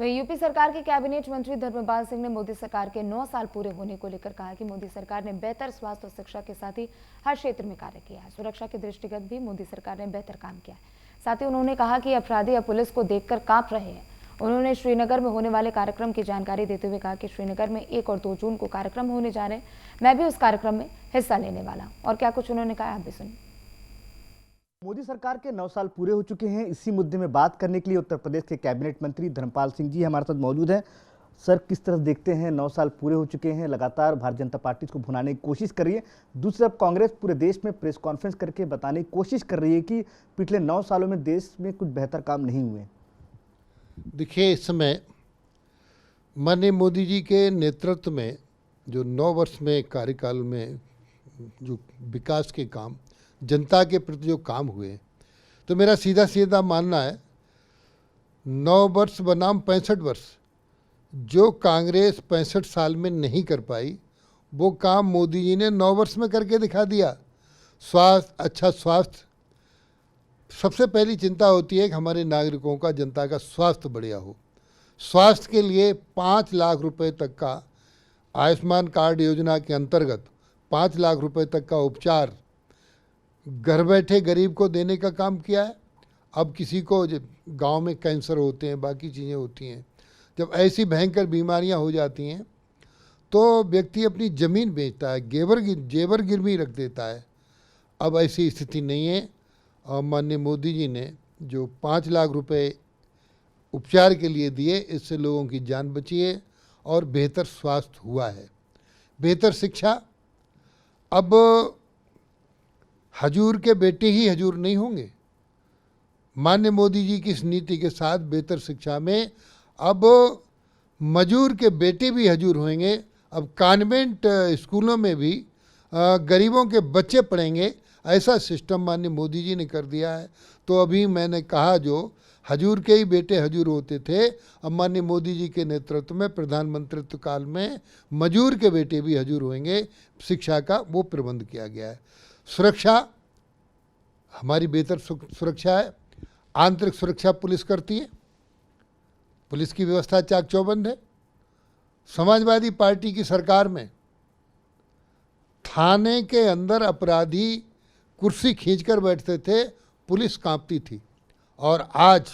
वहीं यूपी सरकार के कैबिनेट मंत्री धर्मपाल सिंह ने मोदी सरकार के 9 साल पूरे होने को लेकर कहा कि मोदी सरकार ने बेहतर स्वास्थ्य और शिक्षा के साथ ही हर क्षेत्र में कार्य किया है। सुरक्षा के दृष्टिगत भी मोदी सरकार ने बेहतर काम किया है। साथ ही उन्होंने कहा कि अपराधी अब पुलिस को देखकर कांप रहे हैं। उन्होंने श्रीनगर में होने वाले कार्यक्रम की जानकारी देते हुए कहा कि श्रीनगर में 1 और 2 जून को कार्यक्रम होने जा रहे हैं। मैं भी उस कार्यक्रम में हिस्सा लेने वाला हूं। और क्या कुछ उन्होंने कहा, आप भी सुनिए। मोदी सरकार के 9 साल पूरे हो चुके हैं। इसी मुद्दे में बात करने के लिए उत्तर प्रदेश के कैबिनेट मंत्री धर्मपाल सिंह जी हमारे साथ मौजूद हैं। सर, किस तरह देखते हैं, 9 साल पूरे हो चुके हैं, लगातार भारतीय जनता पार्टी इसको भुनाने की कोशिश कर रही है। दूसरी तरफ कांग्रेस पूरे देश में प्रेस कॉन्फ्रेंस करके बताने की कोशिश कर रही है कि पिछले 9 सालों में देश में कुछ बेहतर काम नहीं हुए। देखिए, इस समय माननीय मोदी जी के नेतृत्व में जो 9 वर्ष में कार्यकाल में जो विकास के काम, जनता के प्रति जो काम हुए, तो मेरा सीधा सीधा मानना है 9 वर्ष बनाम 65 वर्ष, जो कांग्रेस 65 साल में नहीं कर पाई वो काम मोदी जी ने 9 वर्ष में करके दिखा दिया। स्वास्थ्य, अच्छा स्वास्थ्य, सबसे पहली चिंता होती है कि हमारे नागरिकों का, जनता का स्वास्थ्य बढ़िया हो। स्वास्थ्य के लिए 5 लाख रुपए तक का आयुष्मान कार्ड योजना के अंतर्गत 5 लाख रुपए तक का उपचार घर बैठे गरीब को देने का काम किया है। अब किसी को गांव में कैंसर होते हैं, बाकी चीज़ें होती हैं, जब ऐसी भयंकर बीमारियां हो जाती हैं तो व्यक्ति अपनी ज़मीन बेचता है, जेवर गिरवी रख देता है। अब ऐसी स्थिति नहीं है और माननीय मोदी जी ने जो 5 लाख रुपए उपचार के लिए दिए, इससे लोगों की जान बची है और बेहतर स्वास्थ्य हुआ है। बेहतर शिक्षा, अब हजूर के बेटे ही हजूर नहीं होंगे। माननीय मोदी जी की इस नीति के साथ बेहतर शिक्षा में अब मजूर के बेटे भी हजूर होंगे। अब कॉन्वेंट स्कूलों में भी गरीबों के बच्चे पढ़ेंगे, ऐसा सिस्टम माननीय मोदी जी ने कर दिया है। तो अभी मैंने कहा जो हजूर के ही बेटे हजूर होते थे, अब माननीय मोदी जी के नेतृत्व में प्रधानमंत्रित्व काल में मजूर के बेटे भी हजूर होंगे। शिक्षा का वो प्रबंध किया गया है। सुरक्षा, हमारी बेहतर सुरक्षा है। आंतरिक सुरक्षा पुलिस करती है, पुलिस की व्यवस्था चाक चौबंद है। समाजवादी पार्टी की सरकार में थाने के अंदर अपराधी कुर्सी खींचकर बैठते थे, पुलिस कांपती थी। और आज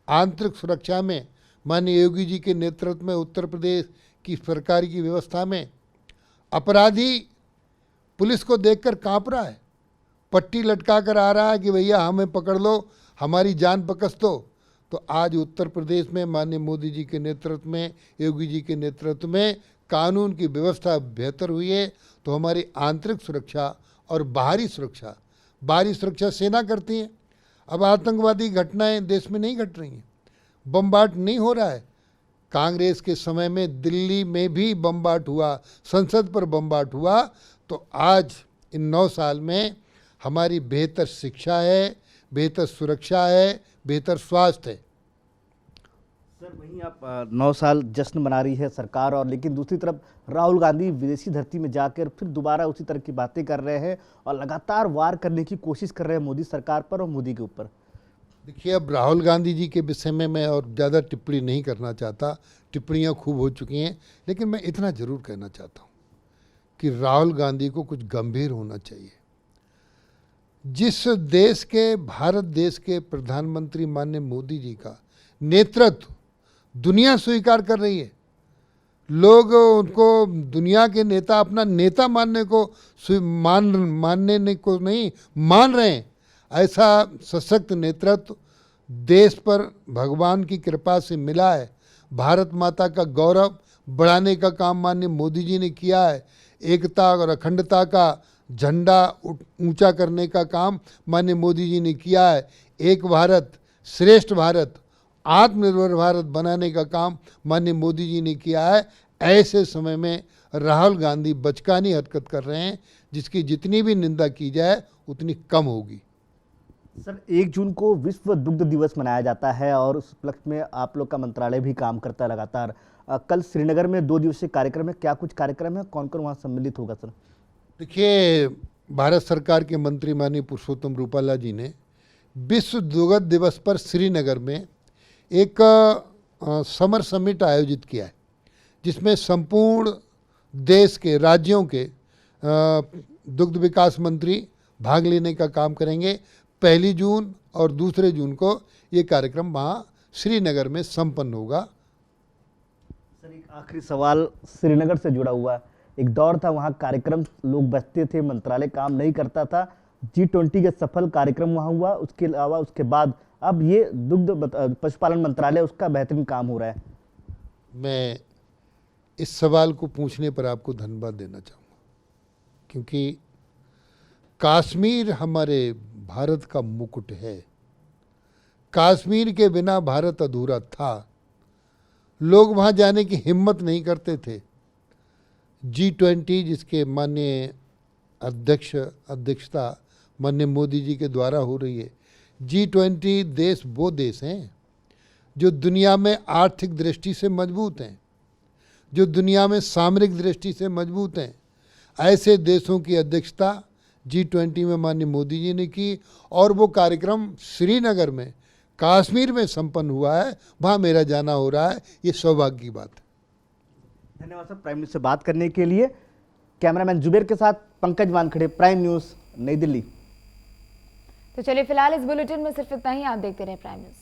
आंतरिक सुरक्षा में माननीय योगी जी के नेतृत्व में उत्तर प्रदेश की सरकार की व्यवस्था में अपराधी पुलिस को देखकर कांप रहा है, पट्टी लटका कर आ रहा है कि भैया हमें पकड़ लो, हमारी जान बकस दो। तो आज उत्तर प्रदेश में माननीय मोदी जी के नेतृत्व में, योगी जी के नेतृत्व में कानून की व्यवस्था बेहतर हुई है। तो हमारी आंतरिक सुरक्षा और बाहरी सुरक्षा सेना करती है। अब आतंकवादी घटनाएं देश में नहीं घट रही हैं, बमबाट नहीं हो रहा है। कांग्रेस के समय में दिल्ली में भी बमबाट हुआ, संसद पर बमबाट हुआ। तो आज इन 9 साल में हमारी बेहतर शिक्षा है, बेहतर सुरक्षा है, बेहतर स्वास्थ्य है। सर, वहीं आप 9 साल जश्न मना रही है सरकार, और लेकिन दूसरी तरफ राहुल गांधी विदेशी धरती में जाकर फिर दोबारा उसी तरह की बातें कर रहे हैं और लगातार वार करने की कोशिश कर रहे हैं मोदी सरकार पर और मोदी के ऊपर। देखिए, अब राहुल गांधी जी के विषय में मैं और ज़्यादा टिप्पणी नहीं करना चाहता, टिप्पणियाँ खूब हो चुकी हैं। लेकिन मैं इतना ज़रूर कहना चाहता हूँ कि राहुल गांधी को कुछ गंभीर होना चाहिए। जिस देश के, भारत देश के प्रधानमंत्री माननीय मोदी जी का नेतृत्व दुनिया स्वीकार कर रही है, लोग उनको दुनिया के नेता, अपना नेता मानने को नहीं मान रहे हैं। ऐसा सशक्त नेतृत्व देश पर भगवान की कृपा से मिला है। भारत माता का गौरव बढ़ाने का काम माननीय मोदी जी ने किया है। एकता और अखंडता का झंडा ऊंचा करने का काम माननीय मोदी जी ने किया है। एक भारत श्रेष्ठ भारत, आत्मनिर्भर भारत बनाने का काम माननीय मोदी जी ने किया है। ऐसे समय में राहुल गांधी बचकानी हरकत कर रहे हैं, जिसकी जितनी भी निंदा की जाए उतनी कम होगी। सर, 1 जून को विश्व दुग्ध दिवस मनाया जाता है और उस उपलक्ष्य में आप लोग का मंत्रालय भी काम करता है लगातार। कल श्रीनगर में 2 दिवसीय कार्यक्रम है, क्या कुछ कार्यक्रम है, कौन कौन वहाँ सम्मिलित होगा सर? देखिए, भारत सरकार के मंत्री माननीय पुरुषोत्तम रूपाला जी ने विश्व दुग्ध दिवस पर श्रीनगर में एक समर समिट आयोजित किया है, जिसमें संपूर्ण देश के राज्यों के दुग्ध विकास मंत्री भाग लेने का काम करेंगे। 1 जून और 2 जून को ये कार्यक्रम वहाँ श्रीनगर में संपन्न होगा। सर, एक आखिरी सवाल श्रीनगर से जुड़ा हुआ है। एक दौर था वहाँ कार्यक्रम लोग बचते थे, मंत्रालय काम नहीं करता था। G20 के सफल कार्यक्रम वहाँ हुआ, उसके अलावा उसके बाद अब ये दुग्ध पशुपालन मंत्रालय, उसका बेहतरीन काम हो रहा है। मैं इस सवाल को पूछने पर आपको धन्यवाद देना चाहूँगा, क्योंकि कश्मीर हमारे भारत का मुकुट है। कश्मीर के बिना भारत अधूरा था। लोग वहाँ जाने की हिम्मत नहीं करते थे। G20 जिसके माननीय अध्यक्षता माननीय मोदी जी के द्वारा हो रही है, G20 देश वो देश हैं जो दुनिया में आर्थिक दृष्टि से मजबूत हैं, जो दुनिया में सामरिक दृष्टि से मजबूत हैं। ऐसे देशों की अध्यक्षता G20 में माननीय मोदी जी ने की और वो कार्यक्रम श्रीनगर में कश्मीर में संपन्न हुआ है। वहाँ मेरा जाना हो रहा है, ये सौभाग्य की बात है। धन्यवाद सर प्राइम न्यूज से बात करने के लिए। कैमरामैन जुबेर के साथ पंकज वानखड़े, प्राइम न्यूज, नई दिल्ली। तो चलिए फिलहाल इस बुलेटिन में सिर्फ इतना ही। आप देखते रहे प्राइम न्यूज।